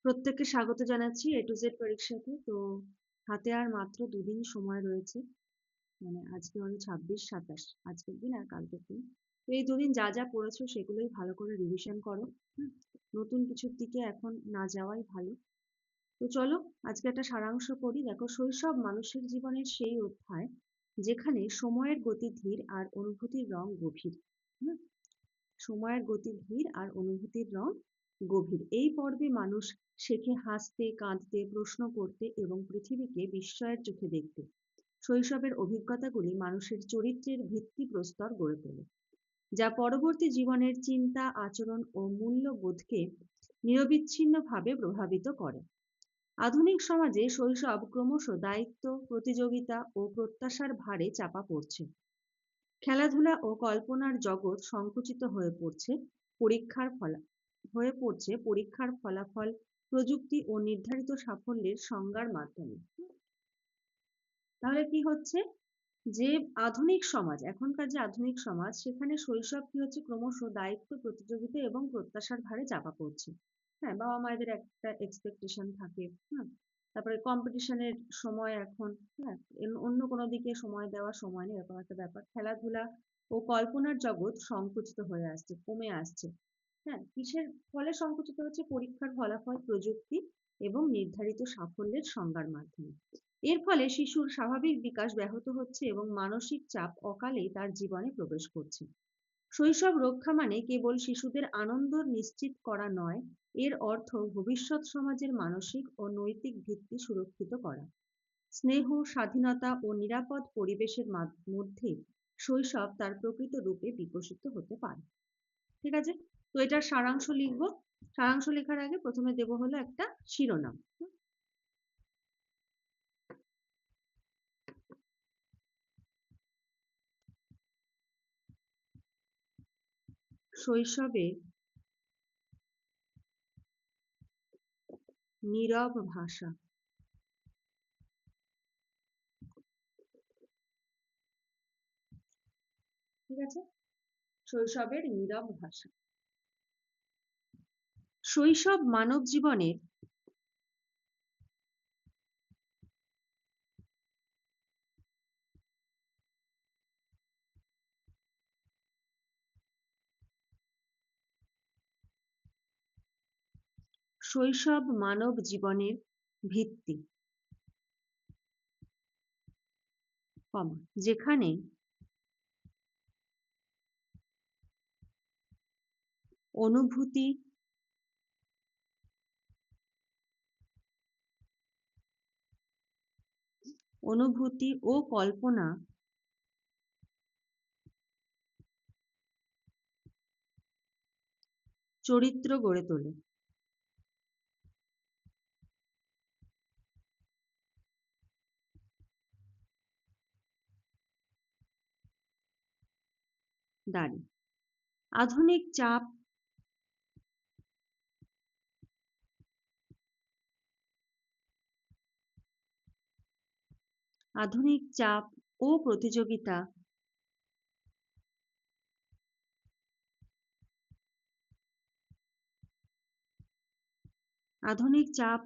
প্রত্যেককে স্বাগত জানাচ্ছি এ টু জেড পরীক্ষাতে। তো হাতে আর মাত্র দুদিন সময় রয়েছে। মানে আজকে হলো 26, 27, আজকের দিন আর কালকের দিন। তো এই দুদিন যা যা পড়েছো সেগুলোই ভালো করে রিভিশন করো। নতুন কিছুর দিকে এখন না যাওয়াই ভালো। তো চলো আজকে একটা সারাংশ করি। দেখো, শৈশব মানুষের জীবনের সেই অধ্যায় যেখানে সময়ের গতি ধীর আর অনুভূতির রং গভীর। হুম সময়ের গতি ধীর আর অনুভূতির রং গভীর। এই পর্বে মানুষ শেখে হাসতে, কাঁদতে, প্রশ্ন করতে এবং পৃথিবীকে বিস্ময়ের চোখে দেখতে। শৈশবের অভিজ্ঞতাগুলি মানুষের চরিত্রের ভিত্তিপ্রস্তর গড়ে তোলে, যা পরবর্তী জীবনের চিন্তা, আচরণ ও মূল্যবোধকে নিরবিচ্ছিন্নভাবে প্রভাবিত করে। আধুনিক সমাজে শৈশব ক্রমশ দায়িত্ব, প্রতিযোগিতা ও প্রত্যাশার ভারে চাপা পড়ছে। খেলাধুলা ও কল্পনার জগৎ সংকুচিত পরীক্ষার ফলাফল, প্রযুক্তি ও নির্ধারিত সাফল্যের সংজ্ঞার মাধ্যমে। তাহলে কি হচ্ছে, যে এখনকার যে আধুনিক সমাজ, সেখানে শৈশব কি হচ্ছে, ক্রমশ দায়িত্ব, প্রতিযোগিতা এবং প্রত্যাশার ভারে চাপা পড়ছে। হ্যাঁ, বাবা মায়েদের একটা এক্সপেকটেশন থাকে। তারপরে কম্পিটিশনের সময় এখন। হ্যাঁ, অন্য কোনো দিকে সময় দেওয়ার সময় নেই, এরকম একটা ব্যাপার। খেলাধুলা ও কল্পনার জগৎ সংকুচিত হয়ে আসছে, কমে আসছে। হ্যাঁ, কিসের ফলে সংকুচিত হচ্ছে? পরীক্ষার ফলাফল, প্রযুক্তি এবং নির্ধারিত সাফল্যের সংজ্ঞার মাধ্যমে। এর ফলে শিশুর স্বাভাবিক বিকাশ ব্যাহত হচ্ছে এবং মানসিক চাপ অকালেই তার জীবনে প্রবেশ করছে। শৈশব রক্ষা মানে কেবল শিশুদের আনন্দ নিশ্চিত করা নয়, এর অর্থ ভবিষ্যৎ সমাজের মানসিক ও নৈতিক ভিত্তি সুরক্ষিত করা। স্নেহ, স্বাধীনতা ও নিরাপদ পরিবেশের মধ্যে শৈশব তার প্রকৃত রূপে বিকশিত হতে পারে। ঠিক আছে? তো এটার সারাংশ লিখবো। সারাংশ লেখার আগে প্রথমে দেব হলো একটা শিরোনাম। শৈশবে নীরব ভাষা। ঠিক আছে? শৈশবের নীরব ভাষা। শৈশব মানব জীবনের শৈশব মানব জীবনের ভিত্তি, যেখানে অনুভূতি, ও কল্পনা চরিত্র গড়ে তোলে। দাঁড়ি আধুনিক চাপ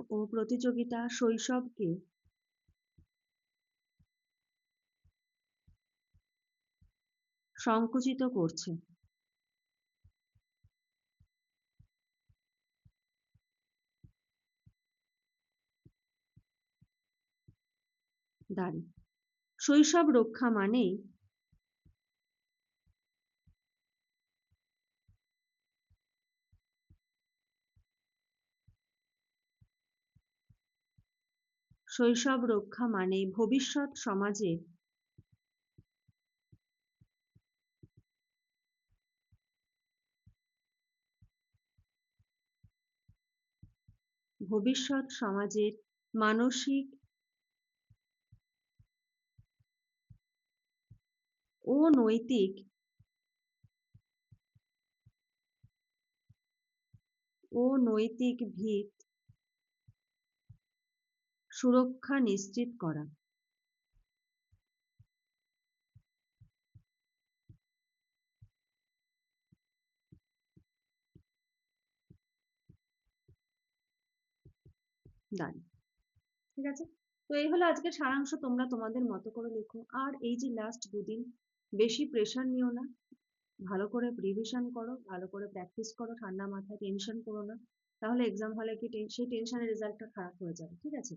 ও প্রতিযোগিতা শৈশবকে সংকুচিত করছে। দাঁড়ি শৈশব রক্ষা মানেই ভবিষ্যৎ সমাজে মানসিক ও নৈতিক ভিত সুরক্ষা নিশ্চিত করা। ডান। ঠিক আছে? তো এই হলো আজকের সারাংশ। তোমরা তোমাদের মতো করে লেখো। আর এই যে লাস্ট ২ দিন বেশি প্রেশার নিও না। ভালো করে রিভিশন করো, ভালো করে প্র্যাকটিস করো, ঠান্ডা মাথায় টেনশন করো না। তাহলে এক্সাম হলে গিয়ে সেই টেনশনের রেজাল্টটা খারাপ হয়ে যাবে। ঠিক আছে?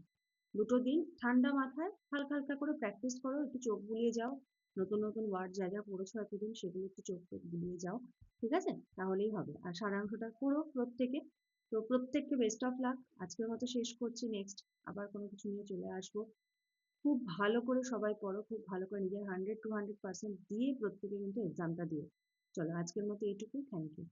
২ টো দিন ঠান্ডা মাথায় হালকা, হালকা করে প্র্যাকটিস করো, একটু চোখ বুলিয়ে যাও। নতুন, নতুন ওয়ার্ড যা, যা পড়েছো এতদিন সেগুলো একটু চোখ টোখ বুলিয়ে যাও। ঠিক আছে? তাহলেই হবে। আর সারাংশটা করো প্রত্যেকে। তো প্রত্যেককে বেস্ট অফ লাক। আজকের মতো শেষ করছি। নেক্সট আবার কোনো কিছু নিয়ে চলে আসবো। খুব ভালো করে সবাই পড়ো, খুব ভালো করে নিজের 100 to 100% দিয়ে প্রত্যেকে কিন্তু এক্সামটা দিও। চলো আজকের মতো এইটুকুই। Thank you.